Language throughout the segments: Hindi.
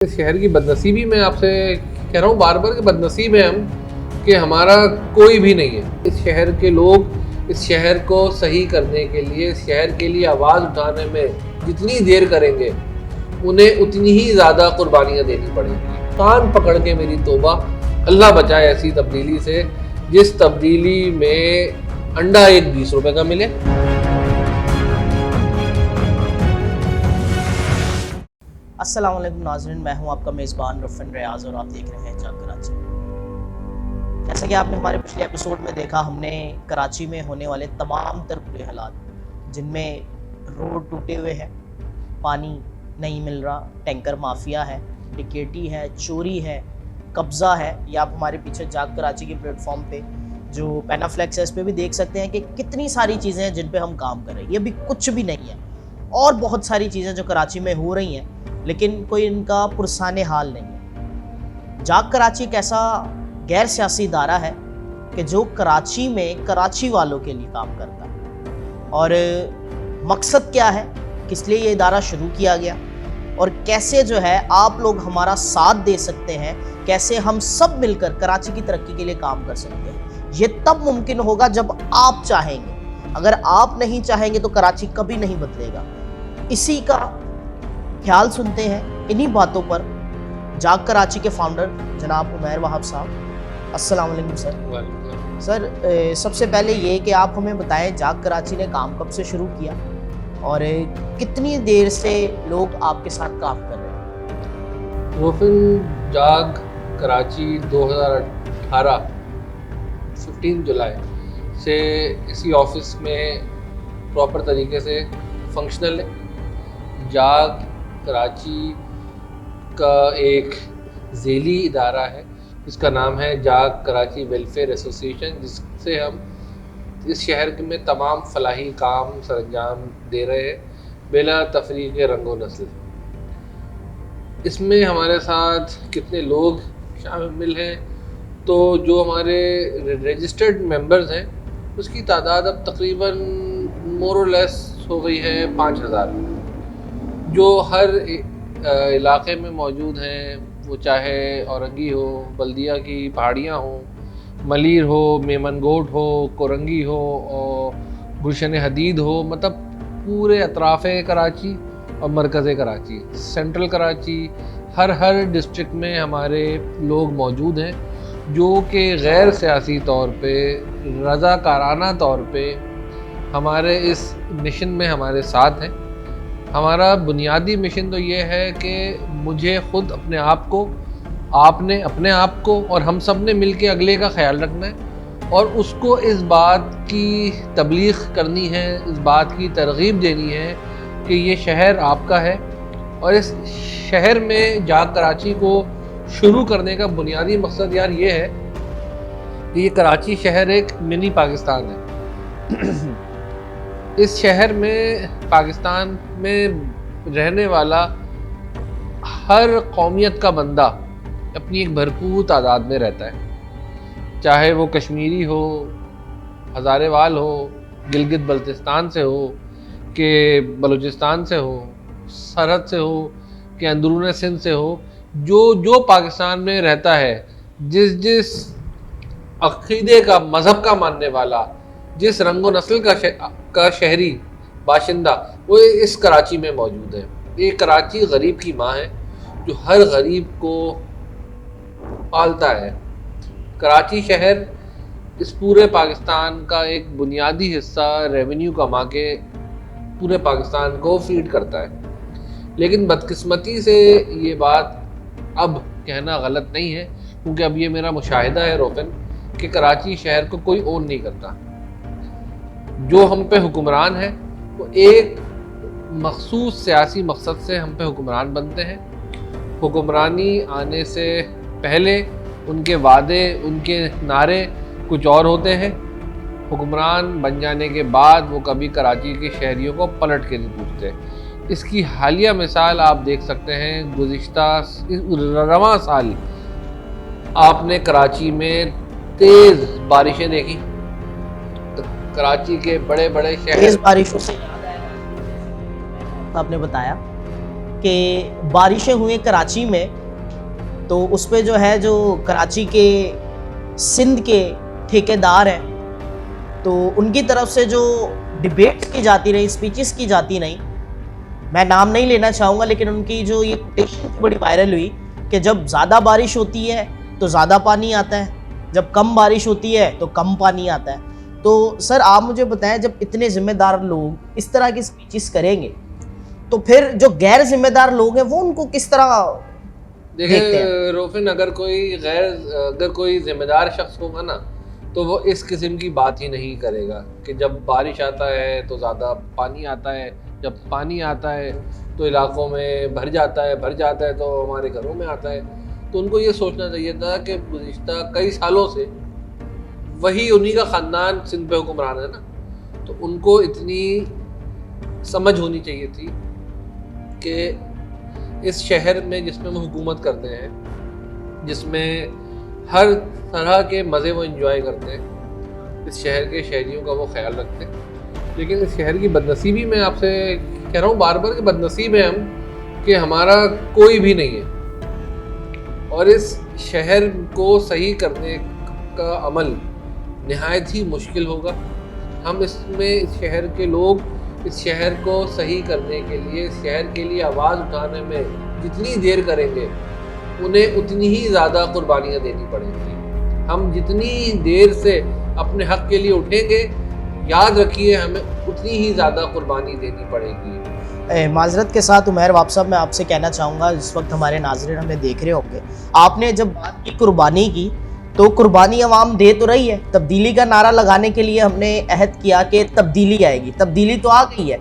इस शहर की बदनसीबी मैं आपसे कह रहा हूँ बार बार कि बदनसीब है हम कि हमारा कोई भी नहीं है। इस शहर के लोग इस शहर को सही करने के लिए, इस शहर के लिए आवाज़ उठाने में जितनी देर करेंगे उन्हें उतनी ही ज़्यादा कुर्बानियाँ देनी पड़ेंगी। कान पकड़ के मेरी तौबा, अल्लाह बचाए ऐसी तब्दीली से जिस तब्दीली में अंडा एक 20 रुपए का मिले। अस्सलाम वालेकुम नाज़रीन, मैं हूं आपका मेज़बान रफ़न रियाज़ और आप देख रहे हैं जाग कराची। जैसा कि आपने हमारे पिछले एपिसोड में देखा, हमने कराची में होने वाले तमाम तर बुरे हालात, जिनमें रोड टूटे हुए हैं, पानी नहीं मिल रहा, टैंकर माफिया है, टिकेटी है, चोरी है, कब्ज़ा है, या आप हमारे पीछे जाग कराची के प्लेटफॉर्म पे जो पैनाफ्लेक्स है इस पर भी देख सकते हैं कि कितनी सारी चीज़ें हैं जिन पे हम काम कर रहे हैं। ये भी कुछ भी नहीं है, और बहुत सारी चीज़ें जो कराची में हो रही हैं लेकिन कोई इनका पुरसाने हाल नहीं है। जाग कराची एक ऐसा गैर सियासी इदारा है कि जो कराची में कराची वालों के लिए काम करता है। और मकसद क्या है, किस लिए ये इदारा शुरू किया गया और कैसे जो है आप लोग हमारा साथ दे सकते हैं, कैसे हम सब मिलकर कराची की तरक्की के लिए काम कर सकते हैं, ये तब मुमकिन होगा जब आप चाहेंगे। अगर आप नहीं चाहेंगे तो कराची कभी नहीं बदलेगा। इसी का ख्याल सुनते हैं, इन्हीं बातों पर जाग कराची के फाउंडर जनाब उमैर वहाब साहब। अस्सलाम वालेकुम सर। सर, सबसे पहले ये कि आप हमें बताएं जाग कराची ने काम कब से शुरू किया और कितनी देर से लोग आपके साथ काम कर रहे हैं। रोफिन जाग कराची 2018 15 जुलाई से इसी ऑफिस में प्रॉपर तरीके से फंक्शनल है। जाग कराची का एक झेली इदारा है जिसका नाम है जाग कराची वेलफेयर एसोसिएशन, जिससे हम इस शहर में तमाम फलाही काम सरंजाम दे रहे हैं बिला तफरीक रंगो नस्ल। इसमें हमारे साथ कितने लोग शामिल हैं, तो जो हमारे रजिस्टर्ड मेंबर्स हैं उसकी तादाद अब तकरीबन मोर और लेस हो गई है 5000, जो हर इलाके में मौजूद हैं। वो चाहे औरंगी हो, बल्दिया की पहाड़ियाँ हो, मलीर हो, मेमनगोट हो, कोरंगी हो और गुलशन हदीद हो, मतलब पूरे अतराफ़ कराची और मरकज़ कराची, सेंट्रल कराची, हर डिस्ट्रिक्ट में हमारे लोग मौजूद हैं जो कि गैर सियासी तौर पे, रज़ाकाराना तौर पे हमारे इस मिशन में हमारे साथ हैं। हमारा बुनियादी मिशन तो ये है कि मुझे ख़ुद अपने आप को, आपने अपने आप को और हम सब ने मिल के अगले का ख्याल रखना है और उसको इस बात की तबलीग करनी है, इस बात की तरगीब देनी है कि ये शहर आपका है। और इस शहर में जाग कराची को शुरू करने का बुनियादी मकसद यार ये है कि ये कराची शहर एक मिनी पाकिस्तान है। इस शहर में, पाकिस्तान में रहने वाला हर कौमियत का बंदा अपनी एक भरपूर तादाद में रहता है, चाहे वो कश्मीरी हो, हज़ारेवाल हो, गिलगित बल्तिस्तान से हो, कि बलूचिस्तान से हो, सरहद से हो, कि अंदरून सिंध से हो, जो पाकिस्तान में रहता है, जिस अक़ीदे का, मज़हब का मानने वाला, जिस रंगो नस्ल का शहरी बाशिंदा, वो इस कराची में मौजूद है। ये कराची गरीब की माँ है जो हर गरीब को पालता है। कराची शहर इस पूरे पाकिस्तान का एक बुनियादी हिस्सा रेवेन्यू कमा के पूरे पाकिस्तान को फीड करता है। लेकिन बदकिस्मती से ये बात अब कहना गलत नहीं है, क्योंकि अब ये मेरा मुशाहिदा है रोफन कि कराची शहर को कोई ओन नहीं करता। जो हम पे हुक्मरान है वो एक मखसूस सियासी मकसद से हम पे हुक्मरान बनते हैं। हुक्मरानी आने से पहले उनके वादे, उनके नारे कुछ और होते हैं। हुक्मरान बन जाने के बाद वो कभी कराची के शहरियों को पलट के नहीं पूछते। इसकी हालिया मिसाल आप देख सकते हैं, गुज़िश्ता रवां साल आपने कराची में तेज़ बारिशें देखी। कराची के बड़े बड़े शहर, तेज बारिशों से याद आया, आपने बताया कि बारिशें हुई कराची में, तो उस पे जो है जो कराची के सिंध के ठेकेदार हैं, तो उनकी तरफ से जो डिबेट की जाती रही, स्पीचेस की जाती नहीं, मैं नाम नहीं लेना चाहूँगा, लेकिन उनकी जो ये कोटेशन बड़ी वायरल हुई कि जब ज़्यादा बारिश होती है तो ज़्यादा पानी आता है, जब कम बारिश होती है तो कम पानी आता है। तो सर आप मुझे बताएं, जब इतने ज़िम्मेदार लोग इस तरह की स्पीचेस करेंगे तो फिर जो गैर जिम्मेदार लोग हैं वो उनको किस तरह देखते हैं? देखिए रोफिन, अगर कोई जिम्मेदार शख्स होगा ना तो वो इस किस्म की बात ही नहीं करेगा कि जब बारिश आता है तो ज़्यादा पानी आता है, जब पानी आता है तो इलाकों में भर जाता है तो हमारे घरों में आता है। तो उनको ये सोचना चाहिए था कि गुज़िश्ता कई सालों से वही उन्हीं का ख़ानदान सिंध पे हुक्मरान है ना, तो उनको इतनी समझ होनी चाहिए थी कि इस शहर में जिसमें वो हुकूमत करते हैं, जिसमें हर तरह के मज़े वो एंजॉय करते हैं, इस शहर के शहरियों का वो ख्याल रखते हैं। लेकिन इस शहर की बदनसीबी में आपसे कह रहा हूँ बार बार कि बदनसीब है हम कि हमारा कोई भी नहीं है, और इस शहर को सही करने का अमल नहायत ही मुश्किल होगा। हम इस शहर के लोग इस शहर को सही करने के लिए, इस शहर के लिए आवाज़ उठाने में जितनी देर करेंगे उन्हें उतनी ही ज़्यादा कुर्बानियाँ देनी पड़ेंगी। हम जितनी देर से अपने हक़ के लिए उठेंगे, याद रखिए हमें उतनी ही ज़्यादा कुर्बानी देनी पड़ेगी। माजरत के साथ उमैर वाप साहब, मैं आपसे कहना चाहूँगा, इस वक्त हमारे नाज़रीन हमें देख रहे होंगे, आपने जब बात की कुर्बानी की तो कुर्बानी अवाम दे तो रही है। तब्दीली का नारा लगाने के लिए हमने अहद किया कि तब्दीली आएगी, तब्दीली तो आ गई है,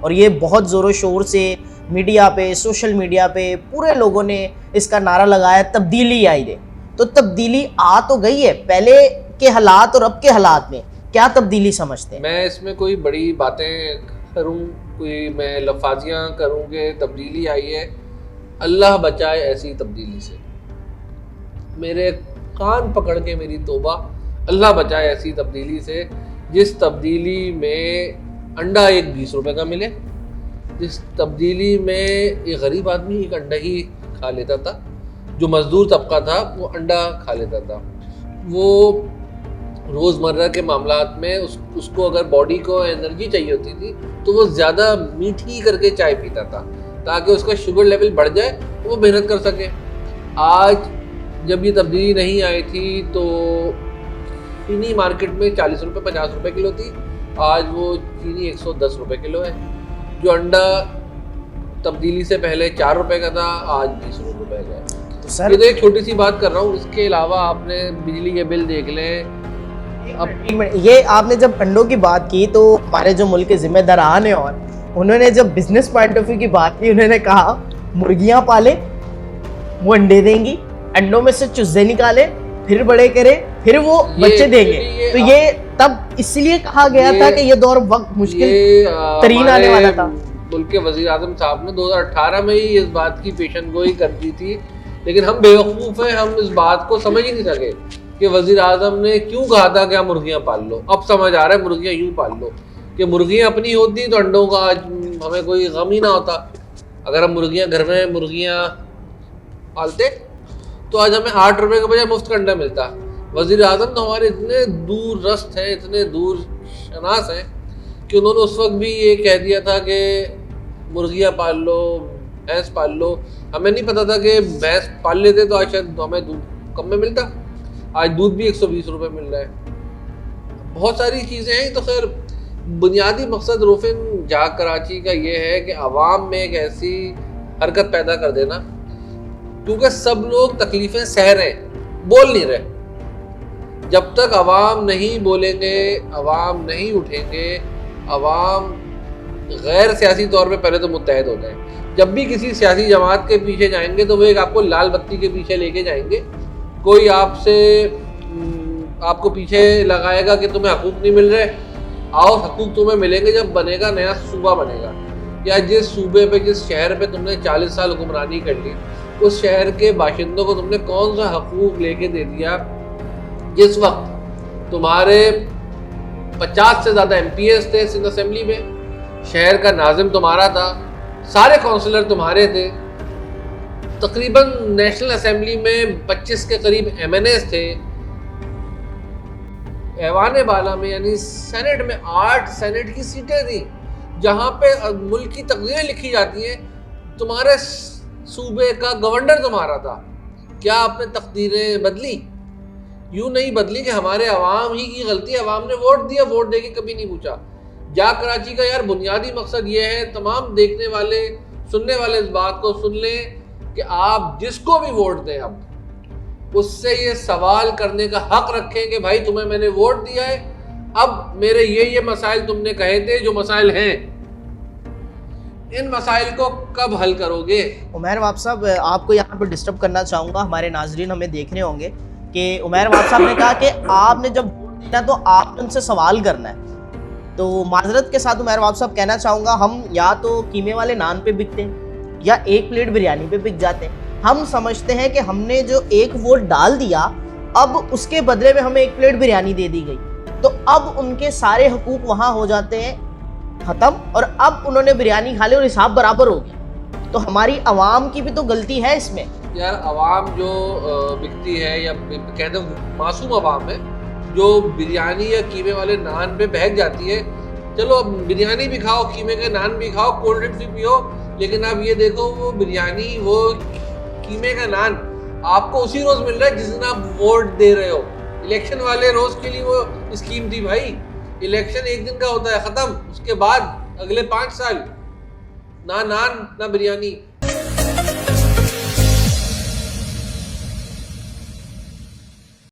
और ये बहुत ज़ोरों शोर से मीडिया पे, सोशल मीडिया पे पूरे लोगों ने इसका नारा लगाया, तब्दीली आई है। तो तब्दीली आ तो गई है, पहले के हालात और अब के हालात में क्या तब्दीली समझते हैं? मैं इसमें कोई बड़ी बातें करूं, कोई मैं लफाजियाँ करूं कि तब्दीली आई है, अल्लाह बचाए ऐसी तब्दीली से। मेरे कान पकड़ के मेरी तौबा, अल्लाह बचाए ऐसी तब्दीली से जिस तब्दीली में अंडा एक 20 रुपए का मिले, जिस तब्दीली में एक गरीब आदमी एक अंडा ही खा लेता था, जो मज़दूर तबका था वो अंडा खा लेता था। वो रोज़मर्रा के मामलात में उसको अगर बॉडी को एनर्जी चाहिए होती थी तो वो ज़्यादा मीठी करके चाय पीता था ताकि उसका शुगर लेवल बढ़ जाए तो वो मेहनत कर सके। आज जब ये तब्दीली नहीं आई थी तो चीनी मार्केट में 40 रुपये 50 रुपये किलो थी, आज वो चीनी 110 रुपये किलो है। जो अंडा तब्दीली से पहले 4 रुपये का था आज 20 रुपये का है। तो सर ये तो एक छोटी सी बात कर रहा हूँ, इसके अलावा आपने बिजली के बिल देख लें। अब एक मिनट, ये आपने जब अंडों की बात की तो हमारे जो मुल्क के जिम्मेदारान हैं और उन्होंने जब बिजनेस पॉइंट ऑफ व्यू की बात की, उन्होंने कहा मुर्गियां पाले, वो अंडे देंगी, अंडों में से चूजे निकाले, फिर बड़े करे, फिर वो बच्चे देंगे। तो ये तब इसलिए कहा गया था कि ये दौर वक्त मुश्किल तरीन आने वाला था। मुल्क के वज़ीर आज़म साहब ने 2018 में ही इस बात की पेशन गोई कर दी थी, लेकिन हम बेवकूफ़ हैं, हम इस बात को समझ ही नहीं सके कि वज़ीर आज़म ने क्यों कहा था कि आप मुर्गियाँ पाल लो। अब समझ आ रहा है मुर्गियाँ यूँ पाल लो कि मुर्गियाँ अपनी होती तो अंडों का आज हमें कोई गम ही ना होता। अगर हम मुर्गियाँ घर में मुर्गियाँ पालते तो आज हमें 8 रुपये के बजाय मुफ्त का अंडा मिलता। वज़ीर आज़म तो हमारे इतने दूर रस्त हैं, इतने दूर शनास हैं कि उन्होंने उस वक्त भी ये कह दिया था कि मुर्गियाँ पाल लो, भैंस पाल लो। हमें नहीं पता था कि भैंस पाल लेते तो आज शायद हमें दूध कम में मिलता। आज दूध भी 120 रुपये मिल रहा है। बहुत सारी चीज़ें हैं। तो खैर बुनियादी मकसद रोफिन जाग कराची का ये है कि आवाम में एक ऐसी हरकत पैदा कर देना, क्योंकि सब लोग तकलीफ़ें सह रहे हैं, बोल नहीं रहे। जब तक आवाम नहीं बोलेंगे, आवाम नहीं उठेंगे, आवाम गैर सियासी तौर पे पहले तो मुत्तहद हो जाए। जब भी किसी सियासी जमात के पीछे जाएंगे तो वो एक आपको लाल बत्ती के पीछे लेके जाएंगे। कोई आपको पीछे लगाएगा कि तुम्हें हकूक़ नहीं मिल रहे, आओ हकूक़ तुम्हें मिलेंगे जब बनेगा नया सूबा बनेगा, या जिस सूबे पे, जिस शहर पे तुमने 40 साल हुक्मरानी कर ली, उस शहर के बाशिंदों को तुमने कौन सा हकूक़ लेके दे दिया। जिस वक्त तुम्हारे 50 से ज़्यादा MPs थे सिंध असेंबली में, शहर का नाज़िम तुम्हारा था, सारे काउंसलर तुम्हारे थे, तकरीबन नेशनल असेंबली में 25 के करीब MNAs थे, ऐवान बाला में यानी सेनेट में 8 सेनेट की सीटें थी जहां पे मुल्क की तकदीरें लिखी जाती हैं। तुम्हारे सूबे का गवर्नर तुम्हारा था, क्या आपने तकदीरें बदली? यूं नहीं बदली कि हमारे अवाम ही की गलती है, अवाम ने वोट दिया, वोट दे के कभी नहीं पूछा। जाग कराची का यार बुनियादी मकसद ये है, तमाम देखने वाले सुनने वाले इस बात को सुन लें कि आप जिसको भी वोट दें अब उससे ये सवाल करने का हक रखें कि भाई तुम्हें मैंने वोट दिया है, अब मेरे ये मसाइल तुमने कहे थे जो मसाइल हैं, इन मसाइल को कब हल करोगे? उमैर वाब साहब, आपको यहाँ पर डिस्टर्ब करना चाहूँगा, हमारे नाजरीन हमें देख रहे होंगे कि उमैर वाब साहब ने कहा कि आपने जब वोट देना तो आपने उनसे सवाल करना है। तो माजरत के साथ उमैर वाब साहब कहना चाहूँगा, हम या तो कीमे वाले नान पे बिकते हैं या एक प्लेट बिरयानी पे बिक जाते हैं। हम समझते हैं कि हमने जो एक वोट डाल दिया, अब उसके बदले में हमें एक प्लेट बिरयानी दे दी गई, तो अब उनके सारे हुकूक वहाँ हो जाते हैं ख़त्म, और अब उन्होंने बिरयानी खा ली और हिसाब बराबर हो गया। तो हमारी आवाम की भी तो गलती है इसमें। यार आवाम जो बिकती है या कहते हैं मासूम आवाम है जो बिरयानी या कीमे वाले नान पे बहक जाती है, चलो अब बिरयानी भी खाओ, कीमे के नान भी खाओ, कोल्ड ड्रिंक्स भी पियो, लेकिन अब ये देखो वो बिरयानी वो कीमे का नान आपको उसी रोज मिल रहा है जिस दिन आप वोट दे रहे हो। इलेक्शन वाले रोज के लिए वो स्कीम थी भाई, इलेक्शन एक दिन का होता है, खत्म, उसके बाद अगले 5 साल ना नान ना बिरयानी।